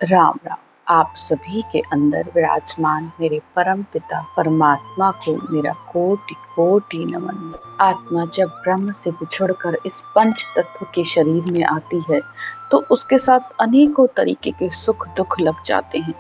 राम राम। आप सभी के अंदर विराजमान मेरे परम पिता परमात्मा को मेरा कोटि कोटि नमन। आत्मा जब ब्रह्म से बिछुड़कर इस पंच तत्व के शरीर में आती है तो उसके साथ अनेकों तरीके के सुख दुख लग जाते हैं,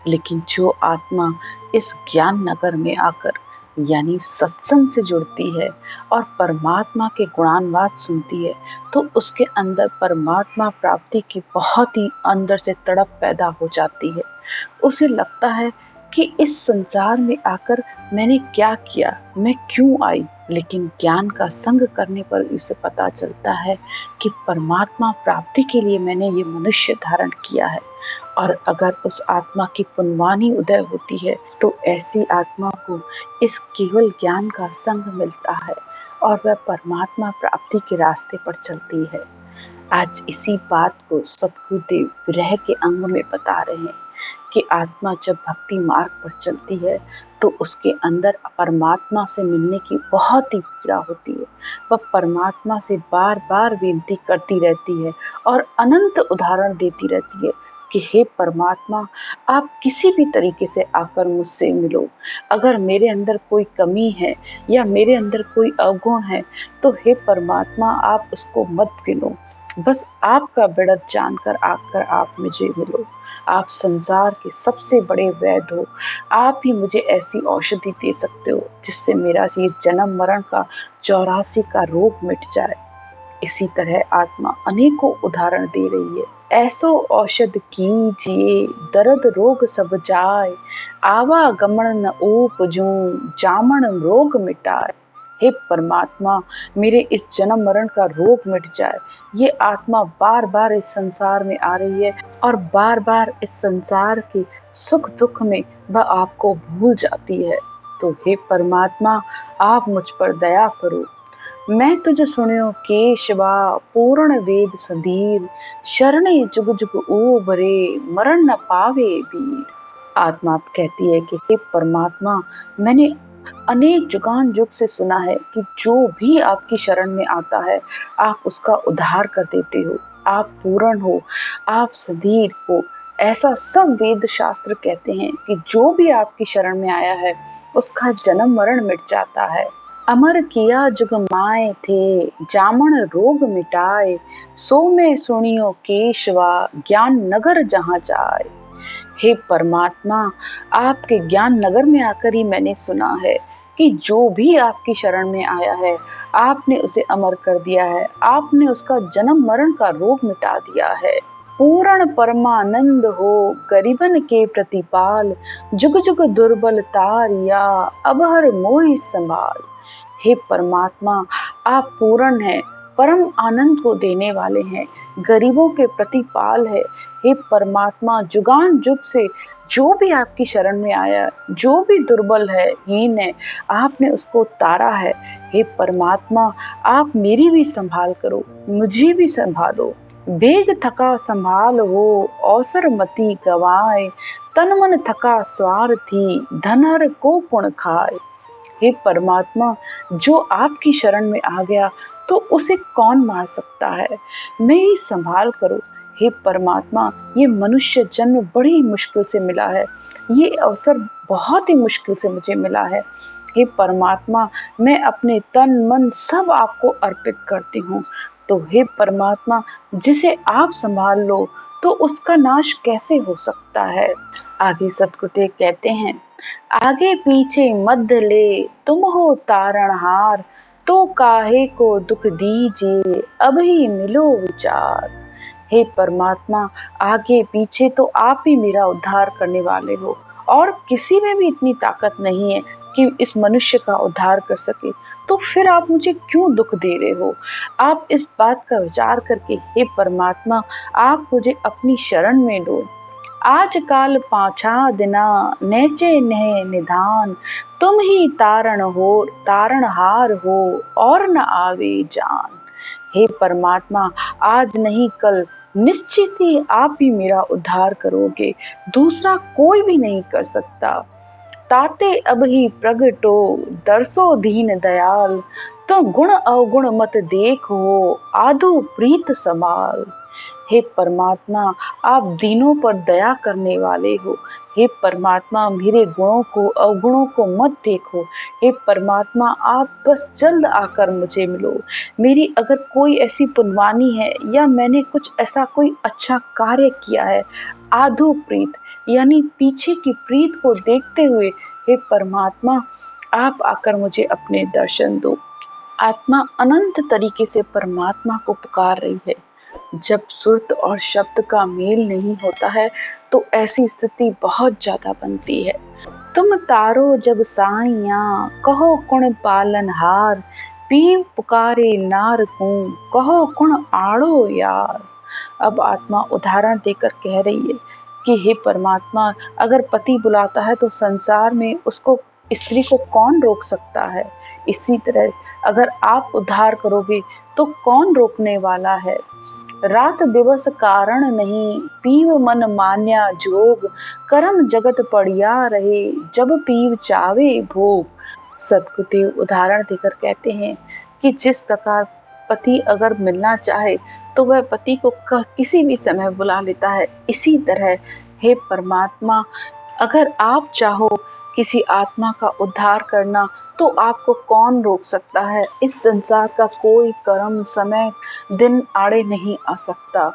लेकिन जो आत्मा इस ज्ञान नगर में आकर यानी सत्संग से जुड़ती है और परमात्मा के गुणानवाद सुनती है तो उसके अंदर परमात्मा प्राप्ति की बहुत ही अंदर से तड़प पैदा हो जाती है। उसे लगता है कि इस संसार में आकर मैंने क्या किया, मैं क्यों आई। लेकिन ज्ञान का संग करने पर उसे पता चलता है कि परमात्मा प्राप्ति के लिए मैंने ये मनुष्य धारण किया है। और अगर उस आत्मा की पुण्यवानी उदय होती है तो ऐसी आत्मा को इस केवल ज्ञान का संग मिलता है और वह परमात्मा प्राप्ति के रास्ते पर चलती है। आज इसी बात को सद्गुरुदेव विरह के अंग में बता रहे हैं कि आत्मा जब भक्ति मार्ग पर चलती है तो उसके अंदर परमात्मा से मिलने की बहुत ही पीड़ा होती है। वह परमात्मा से बार बार विनती करती रहती है और अनंत उदाहरण देती रहती है कि हे परमात्मा, आप किसी भी तरीके से आकर मुझसे मिलो। अगर मेरे अंदर कोई कमी है या मेरे अंदर कोई अवगुण है तो हे परमात्मा, आप उसको मत गिनो। बस आपका बिड़त जानकर आकर आप मुझे मिलो। आप संसार के सबसे बड़े वैद्य हो। आप ही मुझे ऐसी औषधि दे सकते हो जिससे मेरा ये जन्म मरण का 84 का रोग मिट जाए। इसी तरह आत्मा अनेकों उदाहरण दे रही है। ऐसो औषध कीजिए दर्द रोग सब जाए, आवागमन न उपजूं जामन रोग मिटाए। हे परमात्मा, मेरे इस जन्म मरण का रोग मिट जाए। ये आत्मा बार बार इस संसार में आ रही है और बार बार इस संसार के सुख दुख में वह आपको भूल जाती है। तो हे परमात्मा, आप मुझ पर दया करो। मैं तुझ सुनियो केशवा पूर्ण वेद सधीर, शरणे जुग जुग ऊबरे मरण न पावे वीर। आत्मा कहती है कि हे परमात्मा, मैंने अनेक जुगान युग से सुना है कि जो भी आपकी शरण में आता है आप उसका उद्धार कर देते हो। आप पूर्ण हो, आप सधीर हो। ऐसा सब वेद शास्त्र कहते हैं कि जो भी आपकी शरण में आया है उसका जन्म मरण मिट जाता है। अमर किया जुग माए थे जामन रोग मिटाए, सो में सुनियो केशवा ज्ञान नगर जहाँ जाए। हे परमात्मा, आपके ज्ञान नगर में आकर ही मैंने सुना है कि जो भी आपकी शरण में आया है आपने उसे अमर कर दिया है। आपने उसका जन्म मरण का रोग मिटा दिया है। पूर्ण परमानंद हो गरीबन के प्रतिपाल, जुग जुग दुर्बल तारिया अब हर मोहि संभाल। हे परमात्मा, आप पूर्ण हैं, परम आनंद को देने वाले हैं, गरीबों के प्रतिपाल है। हे परमात्मा, जुगान जुग से जो भी आपकी शरण में आया, जो भी दुर्बल है, हीन है, आपने उसको तारा है। हे परमात्मा, आप मेरी भी संभाल करो, मुझे भी संभालो। बेग थका संभाल हो अवसर मति गवाए, तन मन थका स्वार्थी धनहर को पुण्य खाए। हे परमात्मा, जो आपकी शरण में आ गया तो उसे कौन मार सकता है। मेरी संभाल करो। हे परमात्मा, ये मनुष्य जन्म बड़ी मुश्किल से मिला है, ये अवसर बहुत ही मुश्किल से मुझे मिला है। हे परमात्मा, मैं अपने तन मन सब आपको अर्पित करती हूँ। तो हे परमात्मा, जिसे आप संभाल लो तो उसका नाश कैसे हो सकता है। आगे सतगुरुदेव कहते हैं, आगे पीछे मध्य ले तुम हो तारणहार, तो काहे को दुख दीजिए अब ही मिलो विचार। हे परमात्मा, आगे पीछे तो आप ही मेरा उद्धार करने वाले हो और किसी में भी इतनी ताकत नहीं है कि इस मनुष्य का उद्धार कर सके। तो फिर आप मुझे क्यों दुख दे रहे हो। आप इस बात का विचार करके हे परमात्मा, आप मुझे अपनी शरण में लो। आज काल पाछा दिना नेचे नह निधान, तुम ही तारणहार हो और न आवे जान। हे परमात्मा, आज नहीं कल निश्चित ही आप ही मेरा उद्धार करोगे, दूसरा कोई भी नहीं कर सकता। ताते अब ही प्रगटो दरसो दीन दयाल, तो गुण अवगुण मत देखो आधो प्रीत समाल। हे परमात्मा, आप दीनों पर दया करने वाले हो। हे परमात्मा, मेरे गुणों को अवगुणों को मत देखो। हे परमात्मा, आप बस जल्द आकर मुझे मिलो। मेरी अगर कोई ऐसी पुण्यवानी है या मैंने कुछ ऐसा कोई अच्छा कार्य किया है, आधो प्रीत यानी पीछे की प्रीत को देखते हुए, हे परमात्मा, आप आकर मुझे अपने दर्शन दो। आत्मा अनंत तरीके से परमात्मा को पुकार रही है। जब सुरत और शब्द का मेल नहीं होता है तो ऐसी स्थिति बहुत ज्यादा बनती है। तुम तारो जब साइया, कहो कुण पालनहार, पीव पुकारे नार को, कहो कुण आड़ो यार। अब आत्मा उदाहरण देकर कह रही है कि हे परमात्मा, अगर पति बुलाता है तो संसार में उसको, स्त्री को कौन रोक सकता है। इसी तरह अगर आप उद्धार करोगे तो कौन रोकने वाला है। रात दिवस कारण नहीं, पीव मन मान्या जोग, करम जगत पड़िया रहे, जब पीव चावे भोग। सतगुरुदेव उदाहरण देकर कहते हैं कि जिस प्रकार पति अगर मिलना चाहे तो वह पति को किसी भी समय बुला लेता है, इसी तरह हे परमात्मा, अगर आप चाहो किसी आत्मा का उद्धार करना तो आपको कौन रोक सकता है। इस संसार का कोई कर्म समय दिन आड़े नहीं आ सकता।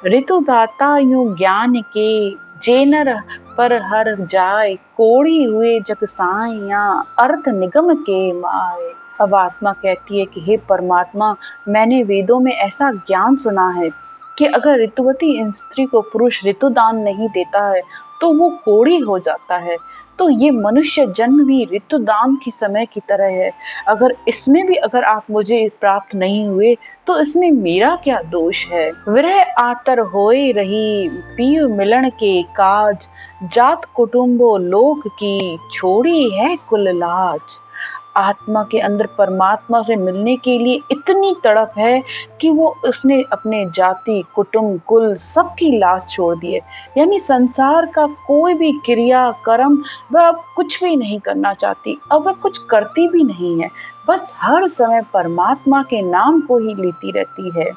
ऋतुदाता यूं ज्ञान के, जेनर पर हर जाए, कोड़ी हुए जग साइया, अर्थ निगम के माए। अब आत्मा कहती है कि हे परमात्मा, मैंने वेदों में ऐसा ज्ञान सुना है कि अगर ऋतुवती स्त्री को पुरुष ऋतुदान नहीं देता है तो वो कोड़ी हो जाता है। तो ये मनुष्य जन्म भी ऋतुदान की समय की तरह है। अगर इसमें भी अगर आप मुझे प्राप्त नहीं हुए तो इसमें मेरा क्या दोष है। विरह आतर होए रही, पीव मिलन के काज, जात कुटुंबो लोक की, छोड़ी है कुल लाज। आत्मा के अंदर परमात्मा से मिलने के लिए इतनी तड़प है कि वो उसने अपने जाति कुटुंब कुल सबकी लाज छोड़ दी है। यानी संसार का कोई भी क्रिया कर्म वह अब कुछ भी नहीं करना चाहती, अब वह कुछ करती भी नहीं है, बस हर समय परमात्मा के नाम को ही लेती रहती है।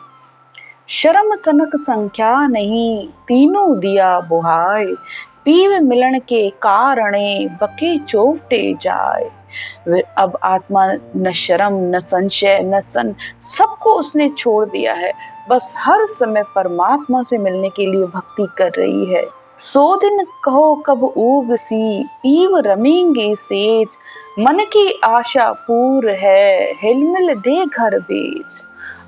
शर्म सनक संख्या नहीं, तीनों दिया बुहाय, पीव मिलन के कारणे, बके चोटे जाए। अब आत्मा न शर्म न संशय न सन, सबको उसने छोड़ दिया है, बस हर समय परमात्मा से मिलने के लिए भक्ति कर रही है। सो दिन कहो कब ऊग सी, पीव रमेंगे सेज, मन की आशा पूर है, हिलमिल दे घर बेच।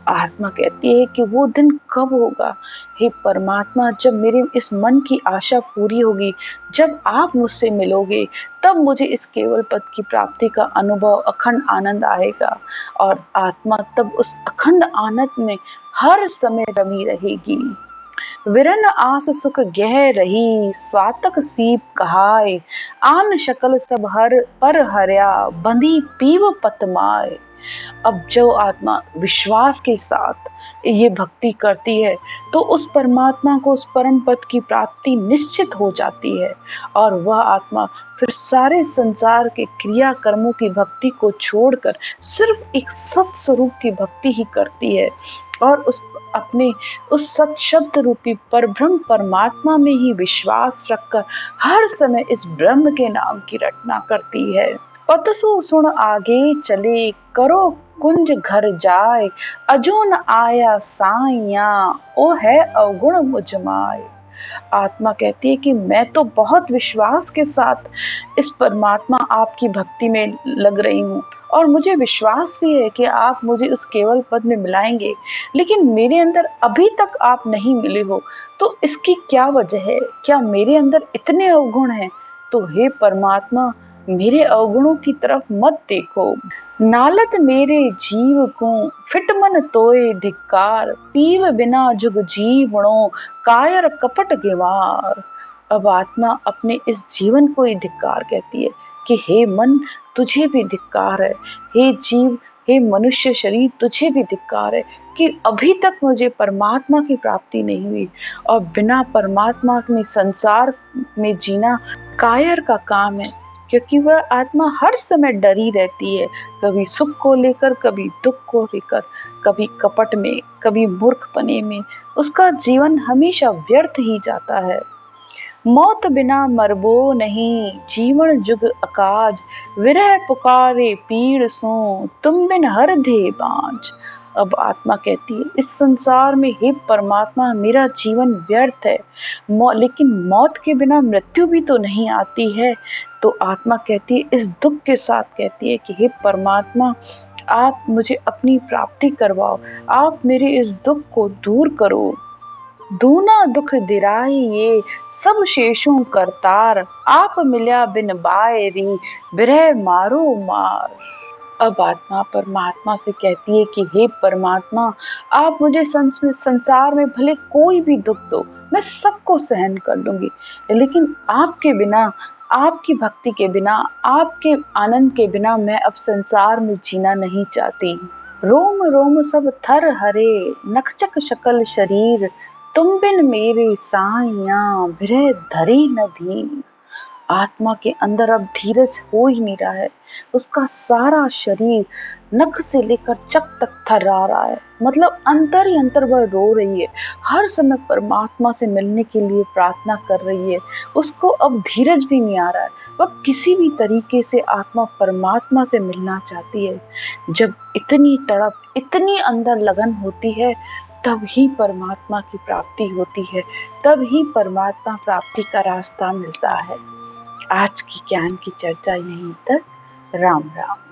आत्मा कहती है कि वो दिन कब होगा। हे परमात्मा, जब मेरे इस मन की आशा पूरी होगी, जब आप मुझसे मिलोगे, तब मुझे इस केवल पद की प्राप्ति का अनुभव अखंड आनंद आएगा और आत्मा तब उस अखंड आनंद में हर समय रमी रहेगी। विरन आस सुख गह रही, स्वातक सीप कहाय, आन शकल सब हर पर हरया, बंदी पीव पतमाय। अब जो आत्मा विश्वास के साथ ये भक्ति करती है तो उस परमात्मा को, उस परम पद की प्राप्ति निश्चित हो जाती है और वह आत्मा फिर सारे संसार के क्रिया कर्मों की भक्ति को छोड़कर सिर्फ एक सत स्वरूप की भक्ति ही करती है और उस सत शब्द रूपी परब्रह्म परमात्मा में ही विश्वास रखकर हर समय इस ब्रह्म के नाम की रटना करती है। पतसु सुन आगे चले, करो कुंज घर जाए, अजो न आया साइया, ओ है अवगुण मुझमाए। आत्मा कहती है कि मैं तो बहुत विश्वास के साथ इस परमात्मा आपकी भक्ति में लग रही हूँ और मुझे विश्वास भी है कि आप मुझे उस केवल पद में मिलाएंगे, लेकिन मेरे अंदर अभी तक आप नहीं मिले हो, तो इसकी क्या वजह है? क्या मेरे अंदर इतने अवगुण हैं? तो हे परमात्मा, मेरे अवगुणों की तरफ मत देखो। नालत मेरे जीव को, फिट मन तोए धिक्कार, पीव बिना जुग जीवणो, कायर कपट गिवार। अब आत्मा अपने इस जीवन को ही धिक्कार कहती है कि हे मन, तुझे भी धिक्कार है। हे जीव, हे मनुष्य शरीर, तुझे भी धिक्कार है कि अभी तक मुझे परमात्मा की प्राप्ति नहीं हुई और बिना परमात्मा में संसार में जीना कायर का काम है, क्योंकि वह आत्मा हर समय डरी रहती है, कभी सुख को लेकर कभी दुख को लेकर। कभी कपट में, कभी मूर्खपने में, उसका जीवन हमेशा व्यर्थ ही जाता है। मौत बिना मरबो नहीं, जीवन जुग अकाज, विरह पुकारे पीड़ सो, तुम बिन हर दे बाँझ। अब आत्मा कहती है, इस संसार में हे परमात्मा मेरा जीवन व्यर्थ है, लेकिन मौत के बिना मृत्यु भी तो नहीं आती है। तो आत्मा कहती है, इस दुख के साथ कहती है कि हे परमात्मा आप मुझे अपनी प्राप्ति करवाओ, आप मेरे इस दुख को दूर करो। दूना दुख दिराइए, सब शेषों करतार, आप मिल्या बिन बायरी, बिरह मारो मार। अब आत्मा परमात्मा से कहती है कि हे परमात्मा आप मुझे संसार में भले कोई भी दुख दो, मैं सबको सहन कर लूंगी, लेकिन आपके बिना, आपकी भक्ति के बिना, आपके आनंद के बिना मैं अब संसार में जीना नहीं चाहती। रोम रोम सब थर हरे, नखचक शकल शरीर, तुम बिन मेरे साइया, बिरह धरी न धीर। आत्मा के अंदर अब धीरज हो ही नहीं रहा है, उसका सारा शरीर नख से लेकर चक तक थर्रा रहा है। मतलब अंतर ही अंतर वह रो रही है, हर समय परमात्मा से मिलने के लिए प्रार्थना कर रही है। उसको अब धीरज भी नहीं आ रहा है, वह किसी भी तरीके से आत्मा परमात्मा से मिलना चाहती है। जब इतनी तड़प, इतनी अंदर लगन होती है, तब ही परमात्मा की प्राप्ति होती है, तब ही परमात्मा प्राप्ति का रास्ता मिलता है। आज की ज्ञान की चर्चा यहीं तक। राम राम।